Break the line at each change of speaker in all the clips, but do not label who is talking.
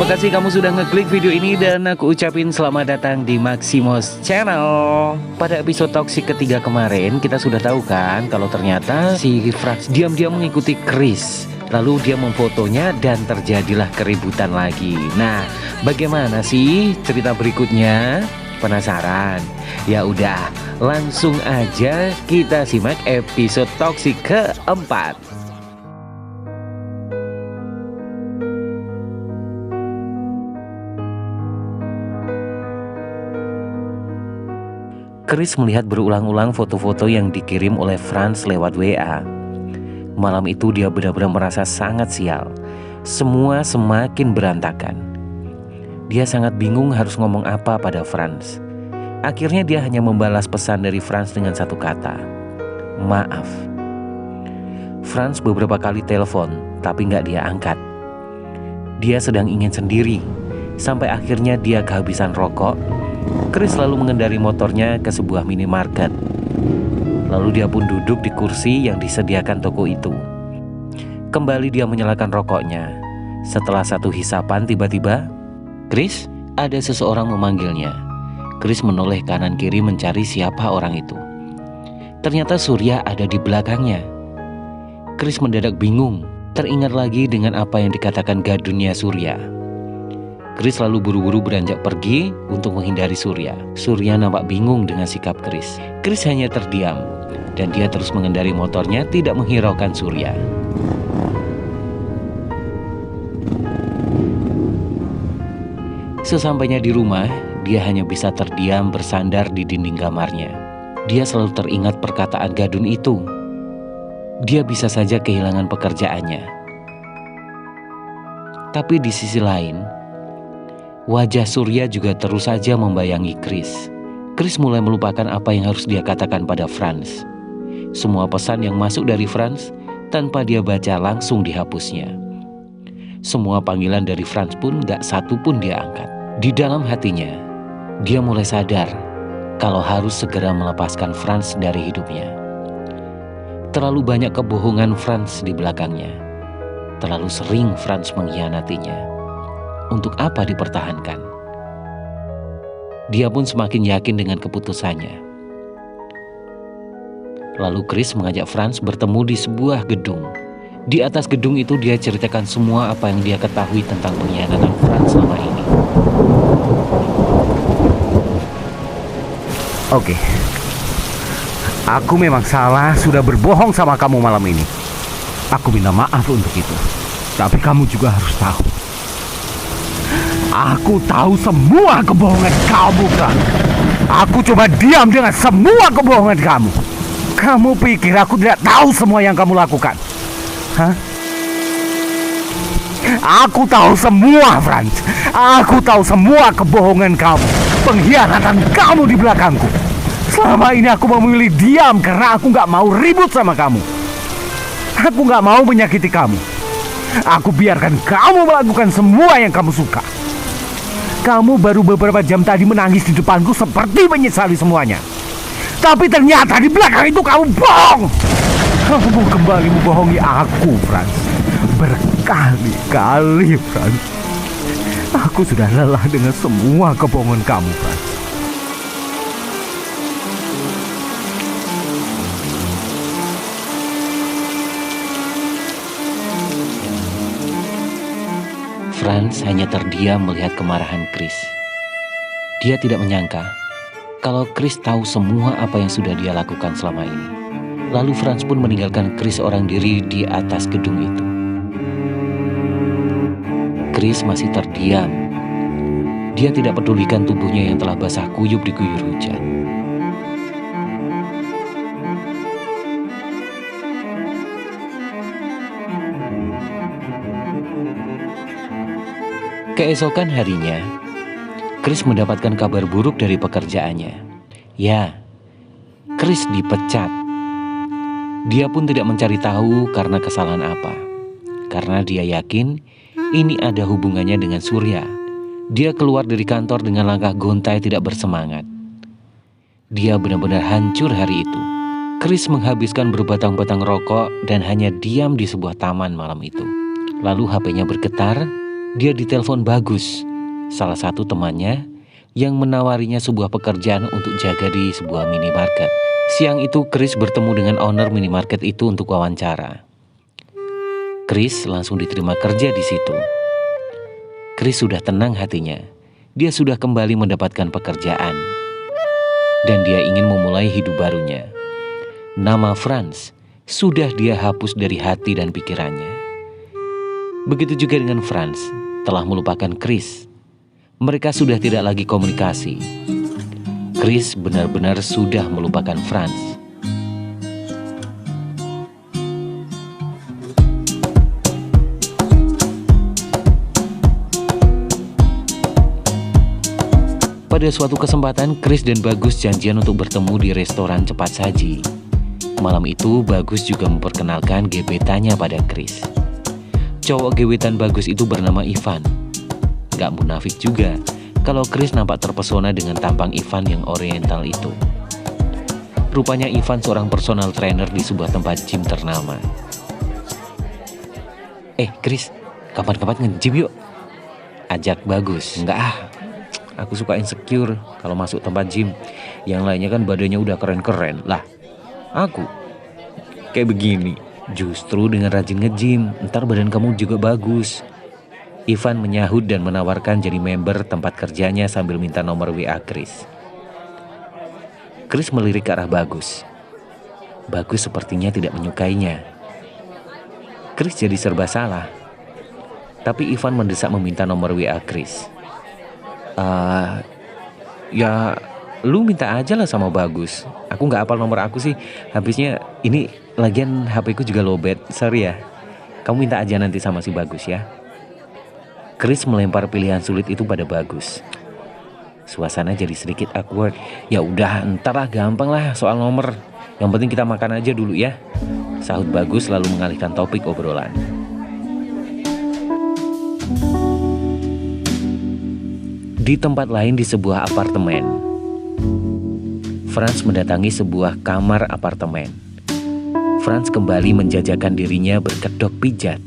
Terima kasih kamu sudah ngeklik video ini dan aku ucapin selamat datang di Maximos Channel. Pada episode toksik ketiga kemarin kita sudah tahu kan kalau ternyata si Franz diam-diam mengikuti Chris. Lalu dia memfotonya dan terjadilah keributan lagi. Nah, bagaimana sih cerita berikutnya? Penasaran? Ya udah, langsung aja kita simak episode toksik keempat. Chris melihat berulang-ulang foto-foto yang dikirim oleh Franz lewat WA. Malam itu dia benar-benar merasa sangat sial. Semua semakin berantakan. Dia sangat bingung harus ngomong apa pada Franz. Akhirnya dia hanya membalas pesan dari Franz dengan satu kata, maaf. Franz beberapa kali telepon, tapi nggak dia angkat. Dia sedang ingin sendiri, sampai akhirnya dia kehabisan rokok. Chris lalu mengendari motornya ke sebuah minimarket. Lalu dia pun duduk di kursi yang disediakan toko itu. Kembali dia menyalakan rokoknya. Setelah satu hisapan tiba-tiba, Chris, ada seseorang memanggilnya. Chris menoleh kanan kiri mencari siapa orang itu. Ternyata Surya ada di belakangnya. Chris mendadak bingung, teringat lagi dengan apa yang dikatakan gadunnya Surya. Chris lalu buru-buru beranjak pergi untuk menghindari Surya. Surya nampak bingung dengan sikap Chris. Chris hanya terdiam dan dia terus mengendari motornya tidak menghiraukan Surya. Sesampainya di rumah, dia hanya bisa terdiam bersandar di dinding kamarnya. Dia selalu teringat perkataan gadun itu. Dia bisa saja kehilangan pekerjaannya. Tapi di sisi lain, wajah Surya juga terus saja membayangi Chris. Chris mulai melupakan apa yang harus dia katakan pada Franz. Semua pesan yang masuk dari Franz tanpa dia baca langsung dihapusnya. Semua panggilan dari Franz pun gak satu pun dia angkat. Di dalam hatinya, dia mulai sadar kalau harus segera melepaskan Franz dari hidupnya. Terlalu banyak kebohongan Franz di belakangnya. Terlalu sering Franz mengkhianatinya. Untuk apa dipertahankan? Dia pun semakin yakin dengan keputusannya. Lalu Chris mengajak Franz bertemu di sebuah gedung. Di atas gedung itu dia ceritakan semua apa yang dia ketahui tentang pengkhianatan Franz selama ini.
Oke, aku memang salah sudah berbohong sama kamu malam ini. Aku minta maaf untuk itu. Tapi kamu juga harus tahu, aku tahu semua kebohongan kamu, Franz. Aku coba diam dengan semua kebohongan kamu. Kamu pikir aku tidak tahu semua yang kamu lakukan? Hah? Aku tahu semua, Franz. Aku tahu semua kebohongan kamu, pengkhianatan kamu di belakangku. Selama ini aku memilih diam karena aku gak mau ribut sama kamu. Aku gak mau menyakiti kamu. Aku biarkan kamu melakukan semua yang kamu suka. Kamu baru beberapa jam tadi menangis di depanku seperti menyesali semuanya. Tapi ternyata di belakang itu kamu bohong. Kamu kembali membohongi aku, Franz. Berkali-kali, Franz. Aku sudah lelah dengan semua kebohongan kamu, Franz.
Franz hanya terdiam melihat kemarahan Chris. Dia tidak menyangka kalau Chris tahu semua apa yang sudah dia lakukan selama ini. Lalu Franz pun meninggalkan Chris seorang diri di atas gedung itu. Chris masih terdiam. Dia tidak pedulikan tubuhnya yang telah basah kuyup diguyur hujan. Keesokan harinya, Chris mendapatkan kabar buruk dari pekerjaannya. Ya, Chris dipecat. Dia pun tidak mencari tahu karena kesalahan apa. Karena dia yakin ini ada hubungannya dengan Surya. Dia keluar dari kantor dengan langkah gontai tidak bersemangat. Dia benar-benar hancur hari itu. Chris menghabiskan berbatang-batang rokok dan hanya diam di sebuah taman malam itu. Lalu HP-nya bergetar dia ditelepon Bagus, salah satu temannya yang menawarinya sebuah pekerjaan untuk jaga di sebuah minimarket. Siang itu Chris bertemu dengan owner minimarket itu untuk wawancara. Chris langsung diterima kerja di situ. Chris sudah tenang hatinya. Dia sudah kembali mendapatkan pekerjaan. Dan dia ingin memulai hidup barunya. Nama Franz sudah dia hapus dari hati dan pikirannya. Begitu juga dengan Franz, telah melupakan Chris. Mereka sudah tidak lagi komunikasi. Chris benar-benar sudah melupakan Franz. Pada suatu kesempatan, Chris dan Bagus janjian untuk bertemu di restoran cepat saji. Malam itu, Bagus juga memperkenalkan gebetannya pada Chris. Cowok gebetan Bagus itu bernama Ivan. Gak munafik juga kalau Chris nampak terpesona dengan tampang Ivan yang oriental itu. Rupanya Ivan seorang personal trainer di sebuah tempat gym ternama. Chris, kapan-kapan nge-gym yuk? Ajak Bagus. Enggak ah, aku suka insecure kalau masuk tempat gym. Yang lainnya kan badannya udah keren-keren. Lah, aku kayak begini. Justru dengan rajin nge-gym, ntar badan kamu juga bagus. Ivan menyahut dan menawarkan jadi member tempat kerjanya sambil minta nomor WA Chris. Chris melirik ke arah Bagus. Bagus sepertinya tidak menyukainya. Chris jadi serba salah. Tapi Ivan mendesak meminta nomor WA Chris. Ya lu minta aja lah sama Bagus. Aku gak hafal nomor aku sih. Habisnya ini lagian HP ku juga lowbat. Sorry ya. Kamu minta aja nanti sama si Bagus ya. Chris melempar pilihan sulit itu pada Bagus. Suasana jadi sedikit awkward. Ya udah, entar lah, gampang lah soal nomor. Yang penting kita makan aja dulu ya, sahut Bagus lalu mengalihkan topik obrolan. Di tempat lain di sebuah apartemen, Franz mendatangi sebuah kamar apartemen. Franz kembali menjajakan dirinya berkedok pijat.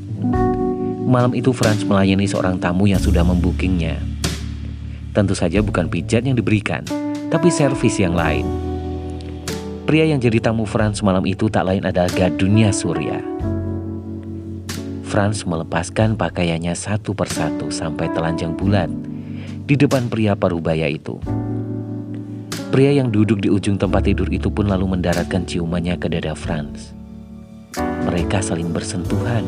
Malam itu Franz melayani seorang tamu yang sudah membukingnya. Tentu saja bukan pijat yang diberikan, tapi servis yang lain. Pria yang jadi tamu Franz malam itu tak lain adalah Gadunya Surya. Franz melepaskan pakaiannya satu persatu sampai telanjang bulat di depan pria parubaya itu. Pria yang duduk di ujung tempat tidur itu pun lalu mendaratkan ciumannya ke dada Franz. Mereka saling bersentuhan.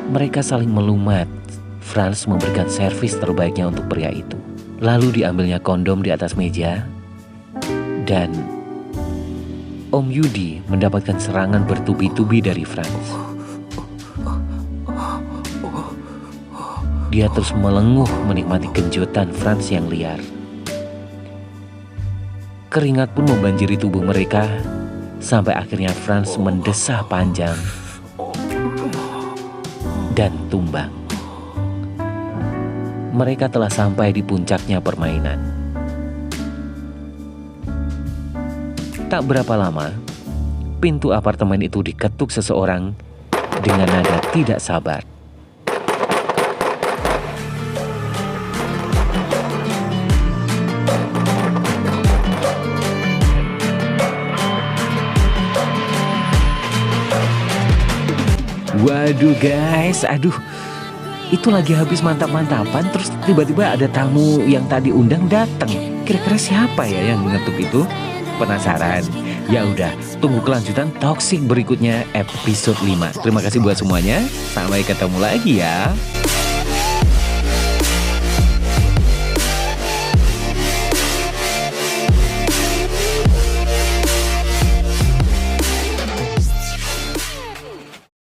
Mereka saling melumat. Franz memberikan servis terbaiknya untuk pria itu. Lalu diambilnya kondom di atas meja. Dan Om Yudi mendapatkan serangan bertubi-tubi dari Franz. Dia terus melenguh menikmati kejutan Franz yang liar. Keringat pun membanjiri tubuh mereka sampai akhirnya Franz mendesah panjang dan tumbang. Mereka telah sampai di puncaknya permainan. Tak berapa lama, pintu apartemen itu diketuk seseorang dengan nada tidak sabar. Waduh guys, itu lagi habis mantap-mantapan, terus tiba-tiba ada tamu yang tadi undang datang. Kira-kira siapa ya yang ngetuk itu? Penasaran? Ya udah, tunggu kelanjutan Toxic berikutnya episode 5. Terima kasih buat semuanya. Sampai ketemu lagi ya.